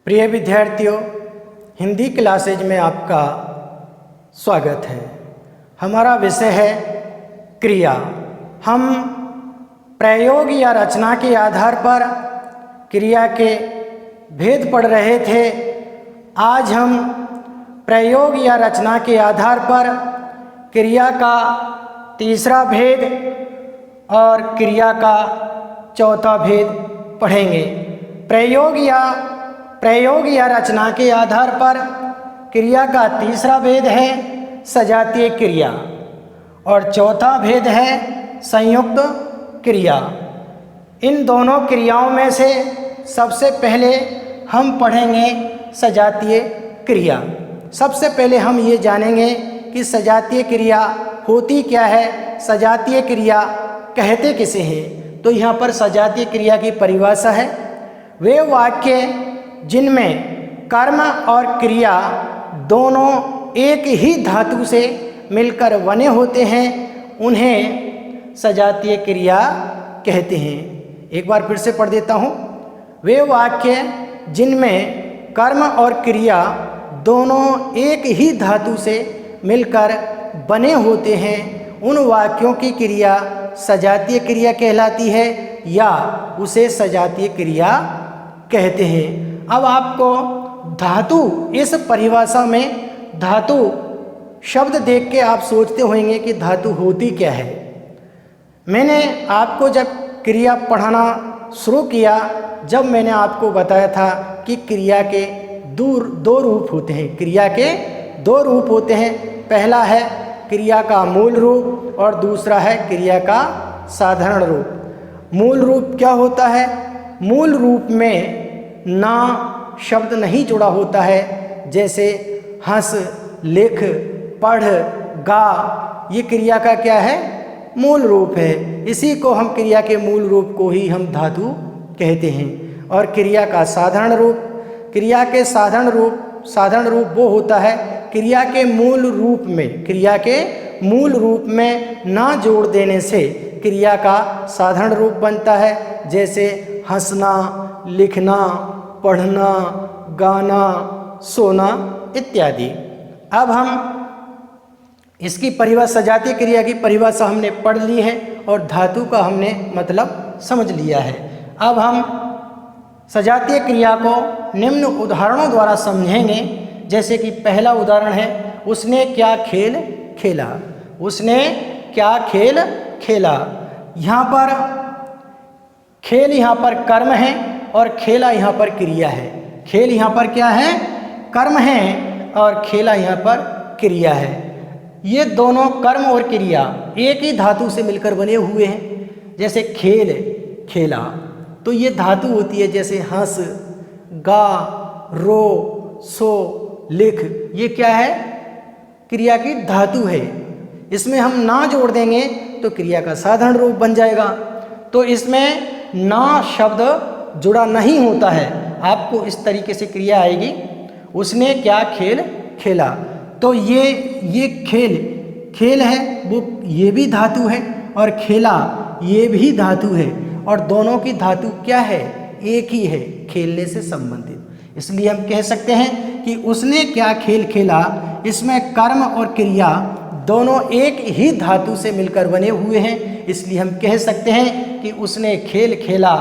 प्रिय विद्यार्थियों, हिंदी क्लासेज में आपका स्वागत है। हमारा विषय है क्रिया। हम प्रयोग या रचना के आधार पर क्रिया के भेद पढ़ रहे थे। आज हम प्रयोग या रचना के आधार पर क्रिया का तीसरा भेद और क्रिया का चौथा भेद पढ़ेंगे। प्रयोग या रचना के आधार पर क्रिया का तीसरा भेद है सजातीय क्रिया और चौथा भेद है संयुक्त क्रिया। इन दोनों क्रियाओं में से सबसे पहले हम पढ़ेंगे सजातीय क्रिया। सबसे पहले हम ये जानेंगे कि सजातीय क्रिया होती क्या है, सजातीय क्रिया कहते किसे हैं। तो यहाँ पर सजातीय क्रिया की परिभाषा है, वे वाक्य जिनमें कर्म और क्रिया दोनों एक ही धातु से मिलकर बने होते हैं उन्हें सजातीय क्रिया कहते हैं। एक बार फिर से पढ़ देता हूँ। वे वाक्य जिनमें कर्म और क्रिया दोनों एक ही धातु से मिलकर बने होते हैं उन वाक्यों की क्रिया सजातीय क्रिया कहलाती है या उसे सजातीय क्रिया कहते हैं। अब आपको धातु, इस परिभाषा में धातु शब्द देख के आप सोचते होंगे कि धातु होती क्या है। मैंने आपको जब क्रिया पढ़ाना शुरू किया, जब मैंने आपको बताया था कि क्रिया के दो रूप होते हैं। क्रिया के दो रूप होते हैं। पहला है क्रिया का मूल रूप और दूसरा है क्रिया का साधारण रूप। मूल रूप क्या होता है? मूल रूप में ना शब्द नहीं जुड़ा होता है, जैसे हंस, लिख, पढ़, गा, ये क्रिया का क्या है? मूल रूप है। इसी को हम क्रिया के मूल रूप को ही हम धातु कहते हैं। और क्रिया का साधारण रूप, क्रिया के साधारण रूप वो होता है क्रिया के मूल रूप में ना जोड़ देने से क्रिया का साधारण रूप बनता है, जैसे हंसना, लिखना, पढ़ना, गाना, सोना इत्यादि। अब हम इसकी परिभाषा, सजातीय क्रिया की परिभाषा हमने पढ़ ली है और धातु का हमने मतलब समझ लिया है। अब हम सजातीय क्रिया को निम्न उदाहरणों द्वारा समझेंगे। जैसे कि पहला उदाहरण है, उसने क्या खेल खेला। उसने क्या खेल खेला। यहाँ पर खेल यहाँ पर कर्म है और खेला यहाँ पर क्रिया है। खेल यहाँ पर क्या है? कर्म है और खेला यहाँ पर क्रिया है। ये दोनों कर्म और क्रिया एक ही धातु से मिलकर बने हुए हैं। जैसे खेल, खेला, तो ये धातु होती है। जैसे हंस, गा, रो, सो, लिख, ये क्या है? क्रिया की धातु है। इसमें हम ना जोड़ देंगे तो क्रिया का साधारण रूप बन जाएगा। तो इसमें ना शब्द जुड़ा नहीं होता है। आपको इस तरीके से क्रिया आएगी, उसने क्या खेल खेला। तो ये खेल है, वो ये भी धातु है और खेला ये भी धातु है और दोनों की धातु क्या है? एक ही है, खेलने से संबंधित। इसलिए हम कह सकते हैं कि उसने क्या खेल खेला। इसमें कर्म और क्रिया दोनों एक ही धातु से मिलकर बने हुए हैं। इसलिए हम कह सकते हैं कि उसने खेल खेला,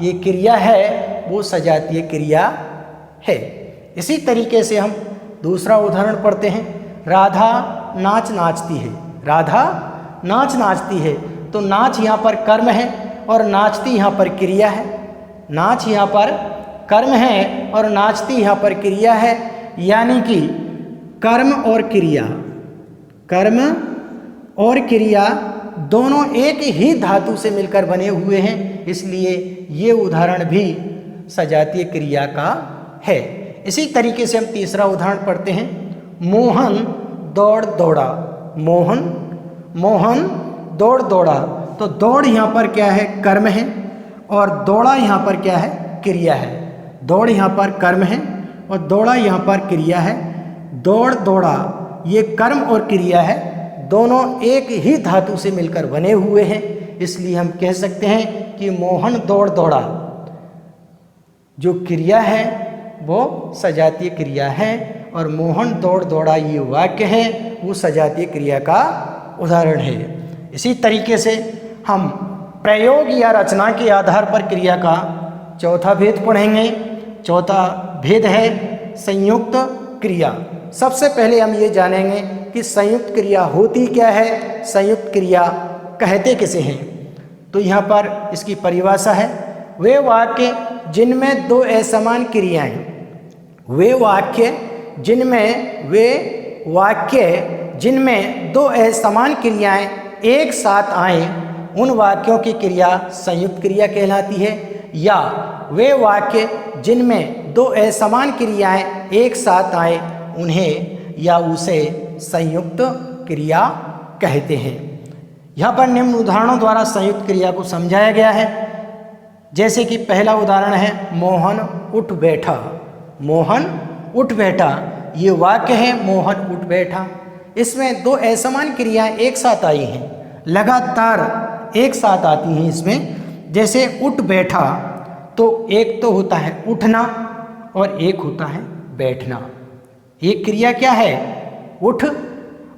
ये क्रिया है, वो सजातीय क्रिया है। इसी तरीके से हम दूसरा उदाहरण पढ़ते हैं। राधा नाच नाचती है। राधा नाच नाचती है, तो नाच यहाँ पर कर्म है और नाचती यहाँ पर क्रिया है। नाच यहाँ पर कर्म है और नाचती यहाँ पर क्रिया है। यानी कि कर्म और क्रिया दोनों एक ही धातु से मिलकर बने हुए हैं। इसलिए ये उदाहरण भी सजातीय क्रिया का है। इसी तरीके से हम तीसरा उदाहरण पढ़ते हैं। मोहन दौड़ दौड़ा। मोहन दौड़ दौड़ा, तो दौड़ यहाँ पर क्या है? कर्म है और दौड़ा यहाँ पर क्या है? क्रिया है। दौड़ यहाँ पर कर्म है और दौड़ा यहाँ पर क्रिया है। दौड़ दौड़ा ये कर्म और क्रिया है, दोनों एक ही धातु से मिलकर बने हुए हैं। इसलिए हम कह सकते हैं कि मोहन दौड़ दौड़ा। जो क्रिया है वो सजातीय क्रिया है और मोहन दौड़ दौड़ा ये वाक्य है वो सजातीय क्रिया का उदाहरण है। इसी तरीके से हम प्रयोग या रचना के आधार पर क्रिया का चौथा भेद पढ़ेंगे। चौथा भेद है संयुक्त क्रिया। सबसे पहले हम ये जानेंगे कि संयुक्त क्रिया होती क्या है, संयुक्त क्रिया कहते किसे हैं। तो यहाँ पर इसकी परिभाषा है, वे वाक्य जिनमें दो असमान क्रियाएं, वे वाक्य जिनमें दो असमान क्रियाएं एक साथ आए उन वाक्यों की क्रिया संयुक्त क्रिया कहलाती है। या वे वाक्य जिनमें दो असमान क्रियाएं एक साथ आए उन्हें या उसे संयुक्त क्रिया कहते हैं। यहाँ पर निम्न उदाहरणों द्वारा संयुक्त क्रिया को समझाया गया है। जैसे कि पहला उदाहरण है मोहन उठ बैठा। मोहन उठ बैठा ये वाक्य है, मोहन उठ बैठा। इसमें दो असमान क्रियाएं एक साथ आई हैं, लगातार एक साथ आती हैं इसमें। जैसे उठ बैठा तो एक तो होता है उठना और एक होता है बैठना। एक क्रिया क्या है उठ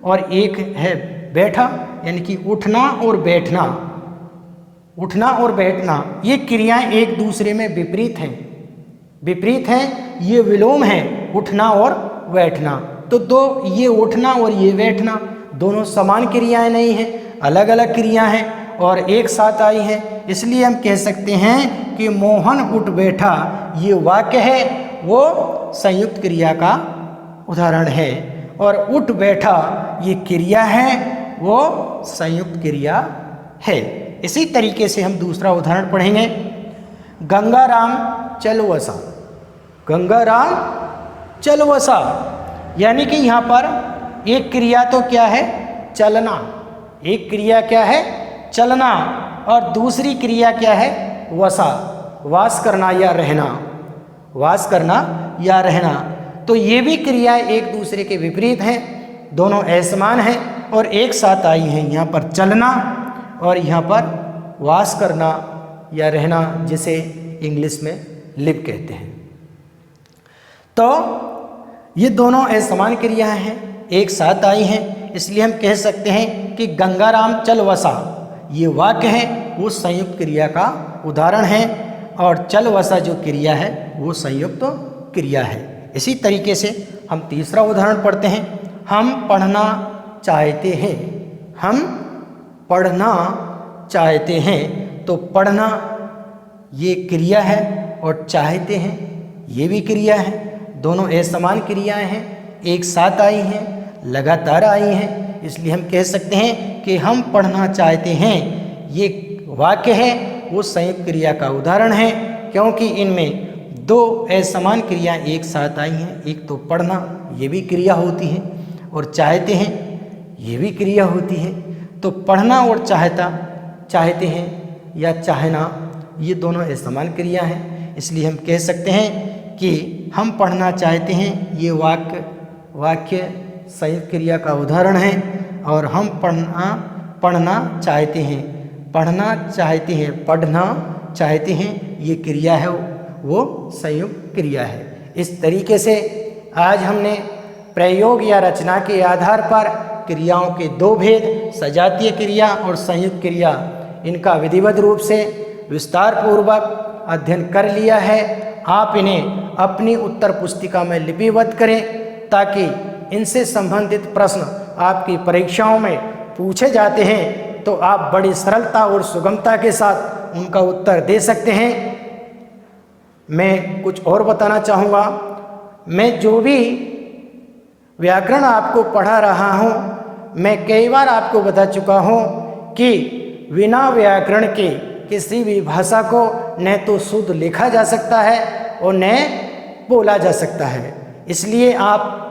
और एक है बैठा, यानी कि उठना और बैठना। उठना और बैठना ये क्रियाएं एक दूसरे में विपरीत हैं, ये विलोम है उठना और बैठना। तो दो ये उठना और ये बैठना दोनों समान क्रियाएं नहीं हैं, अलग अलग क्रिया हैं और एक साथ आई हैं। इसलिए हम कह सकते हैं कि मोहन उठ बैठा ये वाक्य है वो संयुक्त क्रिया का उदाहरण है और उठ बैठा ये क्रिया है वो संयुक्त क्रिया है। इसी तरीके से हम दूसरा उदाहरण पढ़ेंगे, गंगाराम चल वसा। गंगाराम चल वसा यानी कि यहाँ पर एक क्रिया तो क्या है चलना, एक क्रिया क्या है चलना और दूसरी क्रिया क्या है वसा, वास करना या रहना, वास करना या रहना। तो ये भी क्रियाएं एक दूसरे के विपरीत हैं, दोनों असमान हैं और एक साथ आई हैं। यहाँ पर चलना और यहाँ पर वास करना या रहना, जिसे इंग्लिश में लिव कहते हैं। तो ये दोनों असमान क्रियाएं हैं, एक साथ आई हैं। इसलिए हम कह सकते हैं कि गंगाराम चल वसा ये वाक्य है वो संयुक्त क्रिया का उदाहरण है और चल वसा जो क्रिया है वो संयुक्त क्रिया है। इसी तरीके से हम तीसरा उदाहरण पढ़ते हैं, हम पढ़ना चाहते हैं। हम पढ़ना चाहते हैं तो पढ़ना ये क्रिया है और चाहते हैं ये भी क्रिया है, दोनों असमान क्रियाएं हैं, एक साथ आई हैं, लगातार आई हैं। इसलिए हम कह सकते हैं कि हम पढ़ना चाहते हैं ये वाक्य है वो संयुक्त क्रिया का उदाहरण है, क्योंकि इनमें दो असमान क्रियाएं एक साथ आई हैं। एक तो पढ़ना ये भी क्रिया होती है और चाहते हैं ये भी क्रिया होती है। तो पढ़ना और चाहते हैं या चाहना ये दोनों असमान क्रिया हैं। इसलिए हम कह सकते हैं कि हम पढ़ना चाहते हैं ये वाक्य संयुक्त क्रिया का उदाहरण है और हम पढ़ना चाहते हैं, पढ़ना चाहते हैं ये क्रिया है वो संयुक्त क्रिया है। इस तरीके से आज हमने प्रयोग या रचना के आधार पर क्रियाओं के दो भेद, सजातीय क्रिया और संयुक्त क्रिया, इनका विधिवत रूप से विस्तार पूर्वक अध्ययन कर लिया है। आप इन्हें अपनी उत्तर पुस्तिका में लिपिबद्ध करें ताकि इनसे संबंधित प्रश्न आपकी परीक्षाओं में पूछे जाते हैं तो आप बड़ी सरलता और सुगमता के साथ उनका उत्तर दे सकते हैं। मैं कुछ और बताना चाहूँगा, मैं जो भी व्याकरण आपको पढ़ा रहा हूँ मैं कई बार आपको बता चुका हूँ कि बिना व्याकरण के किसी भी भाषा को न तो शुद्ध लिखा जा सकता है और न बोला जा सकता है। इसलिए आप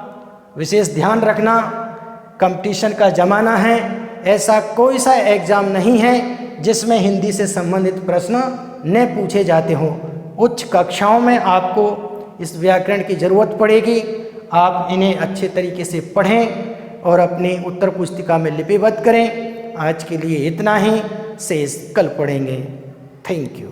विशेष ध्यान रखना, कंपटीशन का ज़माना है, ऐसा कोई सा एग्ज़ाम नहीं है जिसमें हिंदी से संबंधित प्रश्न न पूछे जाते हों। उच्च कक्षाओं में आपको इस व्याकरण की ज़रूरत पड़ेगी। आप इन्हें अच्छे तरीके से पढ़ें और अपनी उत्तर पुस्तिका में लिपिबद्ध करें। आज के लिए इतना ही, शेष कल पढ़ेंगे। Thank you.